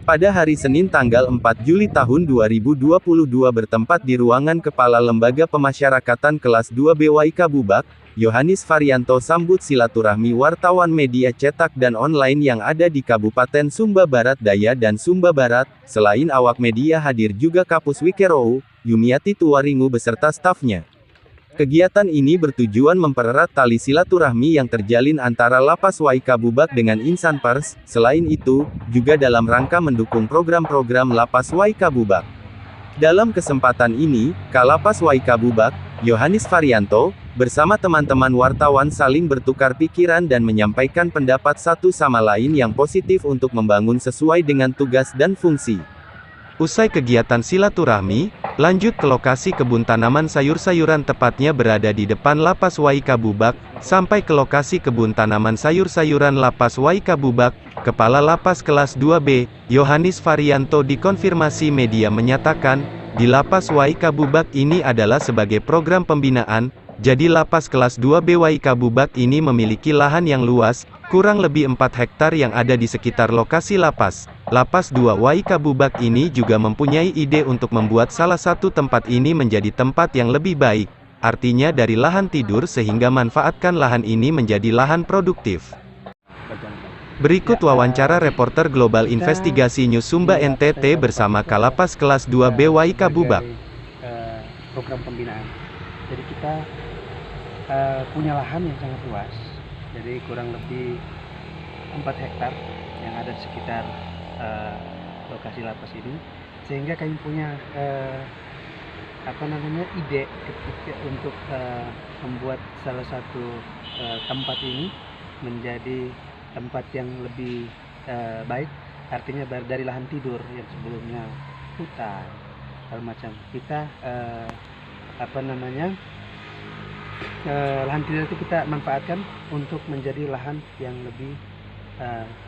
pada hari Senin tanggal 4 Juli tahun 2022 bertempat di ruangan Kepala Lembaga Pemasyarakatan kelas 2B WAIKA Bubak, Yohanis Varianto sambut silaturahmi wartawan media cetak dan online yang ada di Kabupaten Sumba Barat Daya dan Sumba Barat. Selain awak media hadir juga Kapus Wikerou, Yumiati Tuwaringu beserta stafnya. Kegiatan ini bertujuan mempererat tali silaturahmi yang terjalin antara Lapas WAIKA Bubak dengan insan pers. Selain itu, juga dalam rangka mendukung program-program Lapas WAIKA Bubak. Dalam kesempatan ini, Kalapas WAIKA Bubak, Yohanis Varianto, bersama teman-teman wartawan saling bertukar pikiran dan menyampaikan pendapat satu sama lain yang positif untuk membangun sesuai dengan tugas dan fungsi. Usai kegiatan silaturahmi, lanjut ke lokasi kebun tanaman sayur-sayuran tepatnya berada di depan Lapas WAIKA Bubak, sampai ke lokasi kebun tanaman sayur-sayuran Lapas WAIKA Bubak. Kepala Lapas kelas 2B, Yohanis Varianto dikonfirmasi media menyatakan, di Lapas WAIKA Bubak ini adalah sebagai program pembinaan, jadi Lapas kelas 2B WAIKA Bubak ini memiliki lahan yang luas, kurang lebih 4 hektar yang ada di sekitar lokasi Lapas. Lapas 2 WAIKA Bubak ini juga mempunyai ide untuk membuat salah satu tempat ini menjadi tempat yang lebih baik. Artinya dari lahan tidur sehingga manfaatkan lahan ini menjadi lahan produktif. Berikut wawancara reporter Global Investigasi News Sumba NTT bersama Kalapas kelas 2B WAIKA Bubak. Program pembinaan. Jadi kita punya lahan yang sangat luas. Jadi kurang lebih 4 hektar yang ada di sekitar lokasi lapas ini, sehingga kami punya ide untuk membuat salah satu tempat ini menjadi tempat yang lebih baik, artinya dari lahan tidur yang sebelumnya hutan macam kita lahan tidur itu kita manfaatkan untuk menjadi lahan yang lebih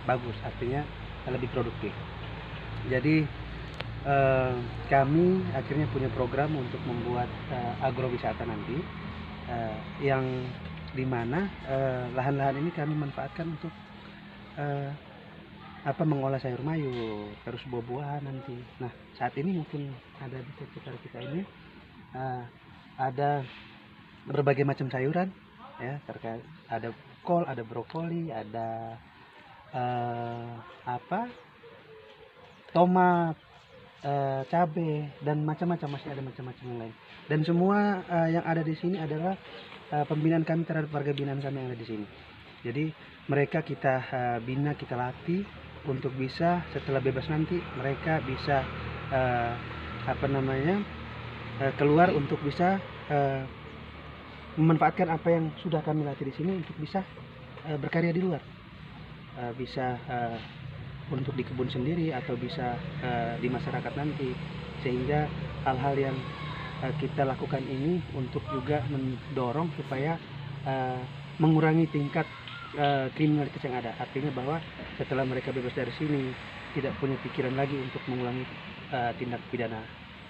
bagus, artinya lebih produktif. Jadi kami akhirnya punya program untuk membuat agrowisata nanti, yang dimana lahan-lahan ini kami manfaatkan untuk mengolah sayur mayur, terus buah-buahan nanti. Nah, saat ini mungkin ada di sekitar kita ini ada berbagai macam sayuran, ya, terkait ada kol, ada brokoli, ada tomat, cabai, dan macam-macam, masih ada macam-macam yang lain. Dan semua yang ada di sini adalah pembinaan kami terhadap warga binaan kami yang ada di sini. Jadi mereka kita bina, kita latih untuk bisa setelah bebas nanti mereka bisa keluar untuk bisa memanfaatkan apa yang sudah kami latih di sini untuk bisa berkarya di luar, bisa untuk di kebun sendiri atau bisa di masyarakat nanti, sehingga hal-hal yang kita lakukan ini untuk juga mendorong supaya mengurangi tingkat kriminalitas yang ada. Artinya bahwa setelah mereka bebas dari sini tidak punya pikiran lagi untuk mengulangi tindak pidana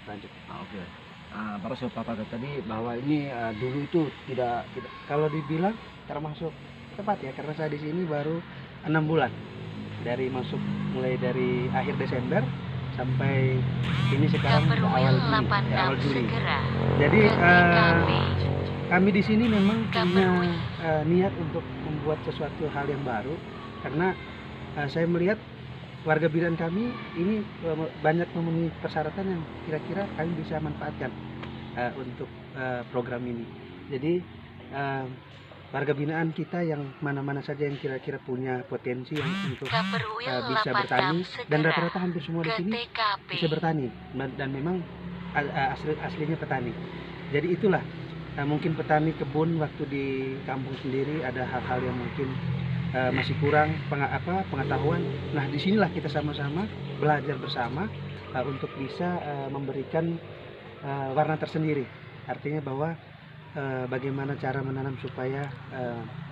lanjut. Oke. Para Bapak tadi bahwa ini dulu itu tidak kalau dibilang termasuk tepat ya, karena saya di sini baru 6 bulan dari masuk, mulai dari akhir Desember sampai ini sekarang awal Juli. Jadi kami di sini memang punya niat untuk membuat sesuatu hal yang baru, karena saya melihat warga binaan kami ini banyak memenuhi persyaratan yang kira-kira kami bisa manfaatkan untuk program ini. Jadi warga binaan kita yang mana-mana saja yang kira-kira punya potensi yang untuk bisa bertani, dan rata-rata hampir semua di sini bisa bertani dan memang aslinya petani. Jadi itulah mungkin petani kebun waktu di kampung sendiri ada hal-hal yang mungkin masih kurang pengetahuan. Nah, disinilah kita sama-sama belajar bersama untuk bisa memberikan warna tersendiri. Artinya bahwa bagaimana cara menanam supaya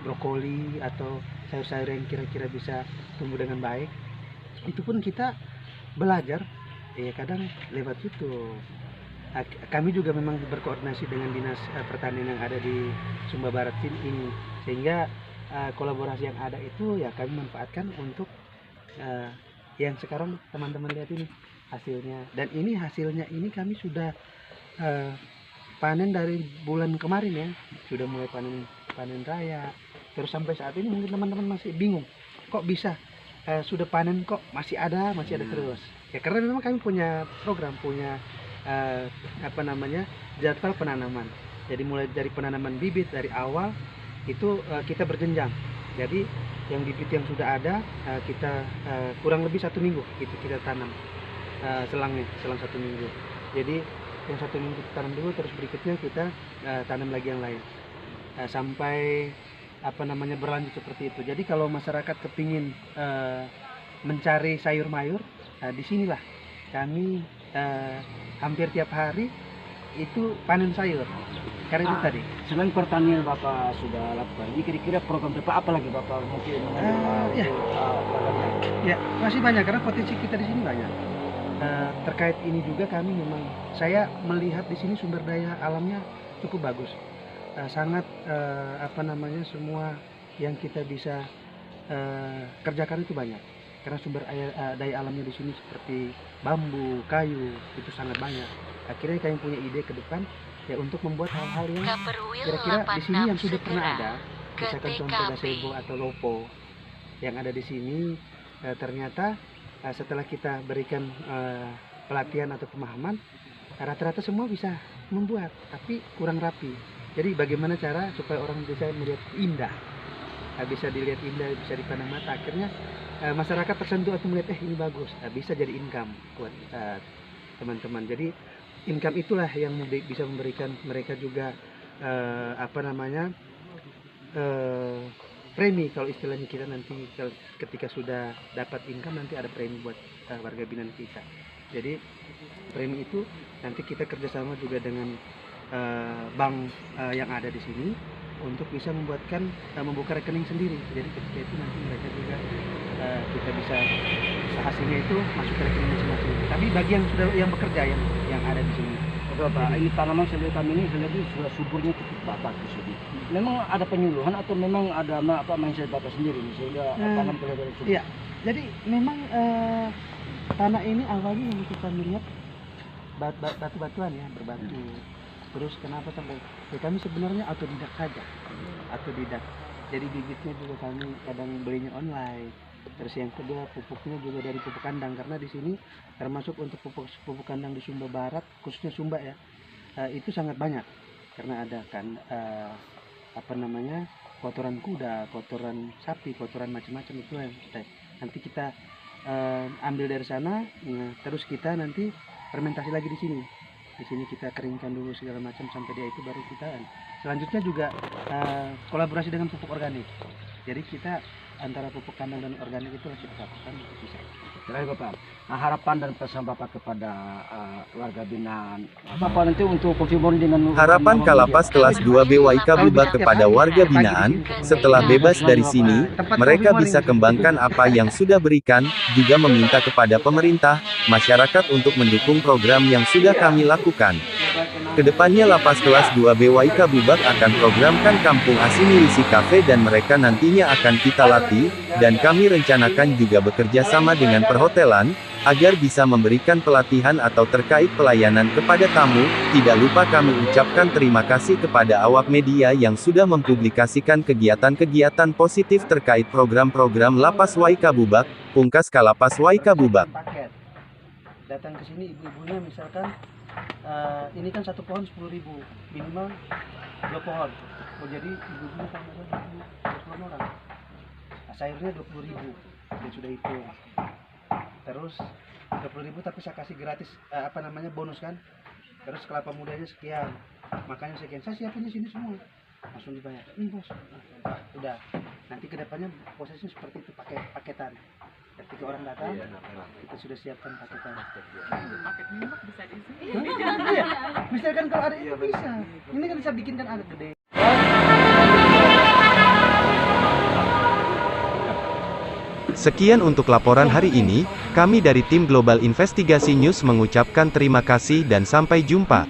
brokoli atau sayur-sayur yang kira-kira bisa tumbuh dengan baik. Itu pun kita belajar, ya kadang lewat YouTube. Kami juga memang berkoordinasi dengan dinas pertanian yang ada di Sumba Barat ini, sehingga kolaborasi yang ada itu ya kami manfaatkan untuk yang sekarang teman-teman lihat ini hasilnya. Dan ini hasilnya ini kami sudah panen dari bulan kemarin ya, sudah mulai panen raya. Terus sampai saat ini mungkin teman-teman masih bingung, kok bisa sudah panen kok masih ada terus. Ya karena memang kami punya program, punya jadwal penanaman. Jadi mulai dari penanaman bibit dari awal itu kita berjenjang. Jadi yang bibit yang sudah ada kita kurang lebih 1 minggu itu kita tanam selang 1 minggu. Jadi yang 1 minggu kita tanam dulu, terus berikutnya kita tanam lagi yang lain sampai berlanjut seperti itu. Jadi kalau masyarakat kepingin mencari sayur mayur, disinilah kami hampir tiap hari itu panen sayur. Karena itu tadi. Selain pertanian Bapak sudah lakukan, ini kira-kira program apa lagi Bapak mungkin? Ya masih banyak karena potensi kita di sini banyak. Terkait ini juga kami memang, saya melihat di sini sumber daya alamnya cukup bagus. Sangat semua yang kita bisa kerjakan itu banyak. Karena sumber daya alamnya di sini seperti bambu, kayu itu sangat banyak. Akhirnya kami punya ide ke depan ya untuk membuat hal-hal yang kira-kira di sini yang sudah pernah ada, misalkan contoh gazebo atau lopo yang ada di sini. Ternyata setelah kita berikan pelatihan atau pemahaman, rata-rata semua bisa membuat, tapi kurang rapi. Jadi bagaimana cara supaya orang bisa melihat indah, bisa dilihat indah, bisa dipandang mata, akhirnya masyarakat tersentuh atau melihat ini bagus, bisa jadi income buat teman-teman. Jadi income itulah yang bisa memberikan mereka juga premi, kalau istilahnya kita nanti ketika sudah dapat income nanti ada premi buat warga binaan kita. Jadi premi itu nanti kita kerjasama juga dengan bank yang ada di sini untuk bisa membuka rekening sendiri. Jadi ketika itu nanti mereka juga kita bisa hasilnya itu masuk ke rekening masing-masing. Tapi bagi yang bekerja yang ada di sini. Bapak, ini tanaman selain kami ini sudah suburnya cukup bagus ini. Memang ada penyuluhan atau memang ada mindset Bapak sendiri sehingga tanam kelihatan subur? Iya, jadi memang tanah ini awalnya yang kita melihat batu-batuan ya, berbatu. Terus kenapa sampai kami sebenarnya autodidak saja, autodidak. Jadi bibitnya juga kami kadang belinya online. Terus yang kedua pupuknya juga dari pupuk kandang, karena di sini termasuk untuk pupuk kandang di Sumba Barat, khususnya Sumba ya, itu sangat banyak karena ada kan kotoran kuda, kotoran sapi, kotoran macam-macam itu yang nanti kita ambil dari sana, terus kita nanti fermentasi lagi di sini. Di sini kita keringkan dulu segala macam sampai dia itu baru kita. Selanjutnya juga kolaborasi dengan pupuk organik. Jadi kita antara pupuk kandang dan organik itu kita lakukan bisa. Terakhir Bapak, harapan dan pesan Bapak kepada warga binaan Bapak nanti untuk konfirmasi dengan harapan Kalapas kelas 2 BWIK Bubak kepada warga binaan, setelah bebas dari sini, mereka bisa kembangkan apa yang sudah berikan, juga meminta kepada pemerintah, masyarakat untuk mendukung program yang sudah kami lakukan. Kedepannya Lapas kelas 2 BWIK Bubak akan programkan kampung asimilasi kafe dan mereka nantinya akan kita latih, dan kami rencanakan juga bekerja sama dengan perhotelan, agar bisa memberikan pelatihan atau terkait pelayanan kepada tamu. Tidak lupa kami ucapkan terima kasih kepada awak media yang sudah mempublikasikan kegiatan-kegiatan positif terkait program-program Lapas WIK Bubak, Pungkas Kalapas WIK Bubak. Datang ke sini ibu-ibunya misalkan ini kan satu pohon 10.000, minimal 2 pohon. Jadi ibu-ibunya sama 20 orang. Sayurnya 20.000, dan sudah itu. Terus 20.000 tapi saya kasih gratis bonus kan. Terus kelapa mudanya sekian, makanya sekian. Saya siapin di sini semua, langsung dibayar. Ini bos, udah. Nanti kedepannya prosesnya seperti itu, pakai paketan. Ketika orang datang, kita sudah siapkan paketan. Paket minyak bisa di sini. Iya, misalkan kalau ada itu bisa. Ini kan bisa bikinkan agak gede. Sekian untuk laporan hari ini, kami dari tim Global Investigasi News mengucapkan terima kasih dan sampai jumpa.